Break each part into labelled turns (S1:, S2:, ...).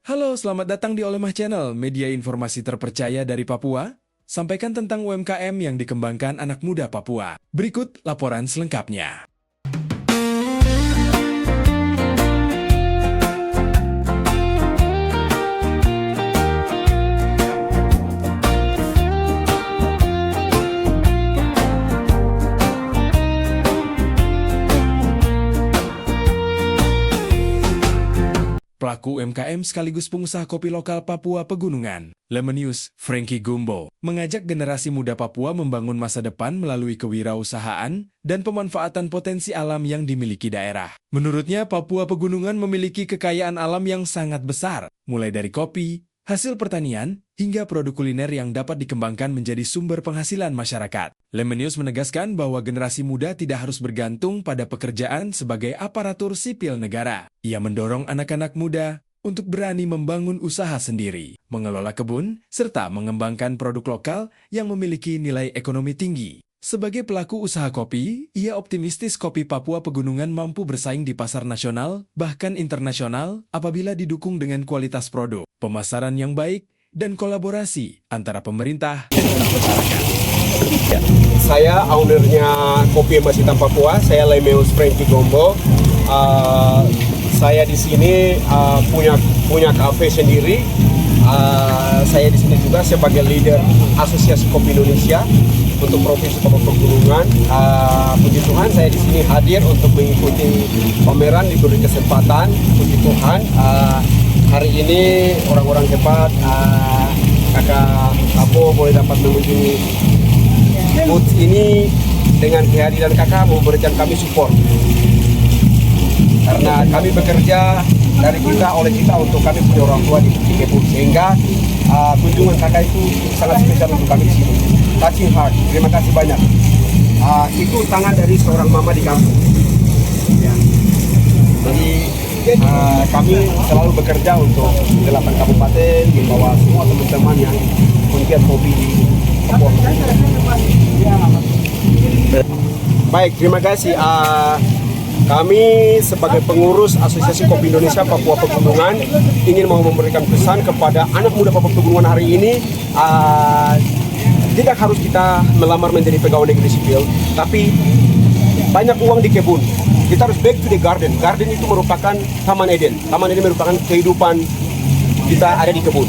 S1: Halo, selamat datang di Olemah Channel, media informasi terpercaya dari Papua. Sampaikan tentang UMKM yang dikembangkan anak muda Papua. Berikut laporan selengkapnya. Pelaku UMKM sekaligus pengusaha kopi lokal Papua Pegunungan, Lemon News, Frankie Gumbo, mengajak generasi muda Papua membangun masa depan melalui kewirausahaan dan pemanfaatan potensi alam yang dimiliki daerah. Menurutnya, Papua Pegunungan memiliki kekayaan alam yang sangat besar, mulai dari kopi, hasil pertanian, hingga produk kuliner yang dapat dikembangkan menjadi sumber penghasilan masyarakat. Lemon News menegaskan bahwa generasi muda tidak harus bergantung pada pekerjaan sebagai aparatur sipil negara. Ia mendorong anak-anak muda untuk berani membangun usaha sendiri, mengelola kebun, serta mengembangkan produk lokal yang memiliki nilai ekonomi tinggi. Sebagai pelaku usaha kopi, ia optimistis kopi Papua Pegunungan mampu bersaing di pasar nasional, bahkan internasional, apabila didukung dengan kualitas produk, pemasaran yang baik, dan kolaborasi antara pemerintah dan masyarakat.
S2: Saya ownernya Kopi Emas Hitam Papua, saya Lemeus Frankie Gombo. Saya di sini punya kafe sendiri. Saya di sini juga sebagai leader Asosiasi Kopi Indonesia untuk Provinsi Papua Pegunungan. Puji Tuhan saya di sini hadir untuk mengikuti pameran, diberi kesempatan. Puji Tuhan hari ini orang-orang hebat, kakak Apo boleh dapat mengunjungi booth ini. Dengan kehadiran kakak memberikan kami support, karena kami bekerja dari kita, oleh kita, untuk kami punya orang tua di kebun, sehingga kunjungan kakak itu sangat spesial untuk kami di sini. Touching heart, terima kasih banyak. Itu tangan dari seorang mama di kampung. Ya. Jadi kami selalu bekerja untuk 8 kabupaten, membawa semua teman-teman yang penggiat kopi di Papua. Baik, terima kasih. Kami sebagai pengurus Asosiasi Kopi Indonesia Papua Pegunungan ingin mau memberikan pesan kepada anak muda Papua Pegunungan hari ini. Tidak harus kita melamar menjadi pegawai negeri sipil, tapi banyak uang di kebun. Kita harus back to the garden. Garden itu merupakan Taman Eden. Taman Eden merupakan kehidupan kita ada di kebun.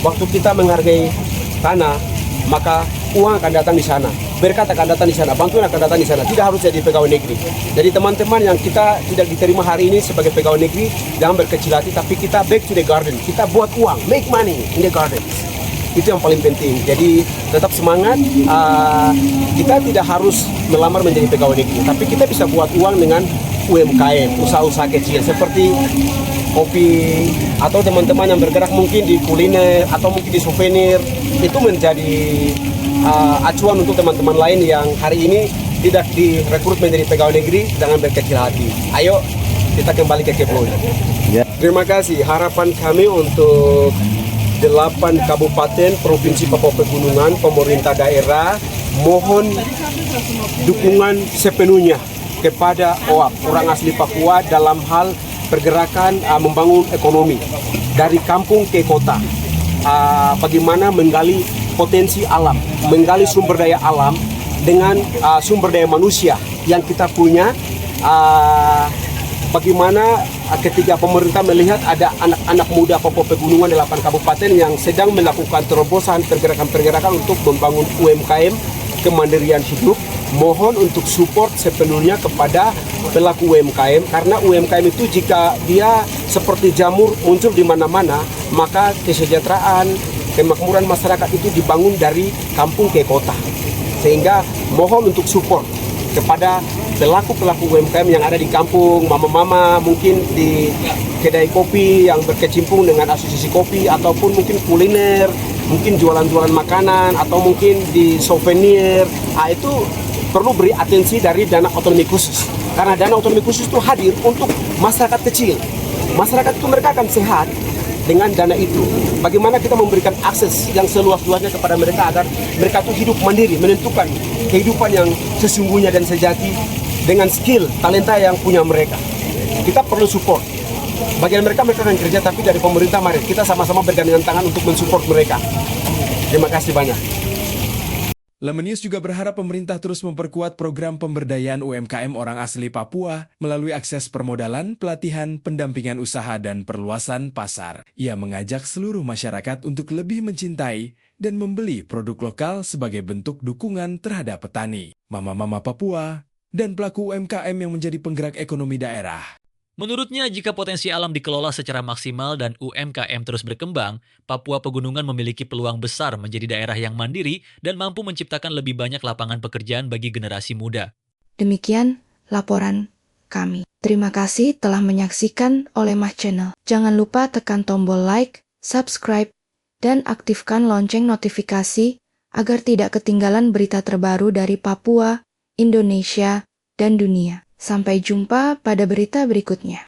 S2: Waktu kita menghargai tanah, maka uang akan datang di sana, berkat akan datang di sana, bantuan akan datang di sana. Tidak harus jadi pegawai negeri. Jadi teman-teman yang kita tidak diterima hari ini sebagai pegawai negeri, jangan berkecil hati, tapi kita back to the garden. Kita buat uang, make money in the garden. Itu yang paling penting. Jadi tetap semangat. Kita tidak harus melamar menjadi pegawai negeri, tapi kita bisa buat uang dengan UMKM, usaha-usaha kecil seperti kopi, atau teman-teman yang bergerak mungkin di kuliner atau mungkin di souvenir. Itu menjadi acuan untuk teman-teman lain yang hari ini tidak direkrut menjadi pegawai negeri. Jangan berkecil hati. Ayo kita kembali ke kebun. Terima kasih. Harapan kami untuk 8 kabupaten Provinsi Papua Pegunungan, pemerintah daerah, mohon dukungan sepenuhnya kepada OAP, orang asli Papua, dalam hal pergerakan membangun ekonomi dari kampung ke kota. Bagaimana menggali potensi alam, menggali sumber daya alam dengan sumber daya manusia yang kita punya. Bagaimana ketika pemerintah melihat ada anak-anak muda Papua Pegunungan 8 kabupaten yang sedang melakukan terobosan pergerakan-pergerakan untuk membangun UMKM, kemandirian hidup, mohon untuk support sepenuhnya kepada pelaku UMKM, karena UMKM itu jika dia seperti jamur muncul di mana-mana, maka kesejahteraan, kemakmuran masyarakat itu dibangun dari kampung ke kota. Sehingga mohon untuk support kepada pelaku-pelaku UMKM yang ada di kampung, mama-mama mungkin di kedai kopi yang berkecimpung dengan asosiasi kopi, ataupun mungkin kuliner, mungkin jualan-jualan makanan, atau mungkin di souvenir. Itu perlu beri atensi dari dana otonomi khusus, karena dana otonomi khusus itu hadir untuk masyarakat kecil. Masyarakat itu mereka akan sehat dengan dana itu. Bagaimana kita memberikan akses yang seluas-luasnya kepada mereka agar mereka itu hidup mandiri, menentukan kehidupan yang sesungguhnya dan sejati dengan skill, talenta yang punya mereka. Kita perlu support. bagian mereka akan kerja, tapi dari pemerintah mari kita sama-sama bergandengan tangan untuk mensupport mereka. Terima kasih banyak.
S1: Lemenius juga berharap pemerintah terus memperkuat program pemberdayaan UMKM orang asli Papua melalui akses permodalan, pelatihan, pendampingan usaha, dan perluasan pasar. Ia mengajak seluruh masyarakat untuk lebih mencintai dan membeli produk lokal sebagai bentuk dukungan terhadap petani, mama-mama Papua, dan pelaku UMKM yang menjadi penggerak ekonomi daerah.
S3: Menurutnya, jika potensi alam dikelola secara maksimal dan UMKM terus berkembang, Papua Pegunungan memiliki peluang besar menjadi daerah yang mandiri dan mampu menciptakan lebih banyak lapangan pekerjaan bagi generasi muda.
S4: Demikian laporan kami. Terima kasih telah menyaksikan Olemah Channel. Jangan lupa tekan tombol like, subscribe, dan aktifkan lonceng notifikasi agar tidak ketinggalan berita terbaru dari Papua, Indonesia, dan dunia. Sampai jumpa pada berita berikutnya.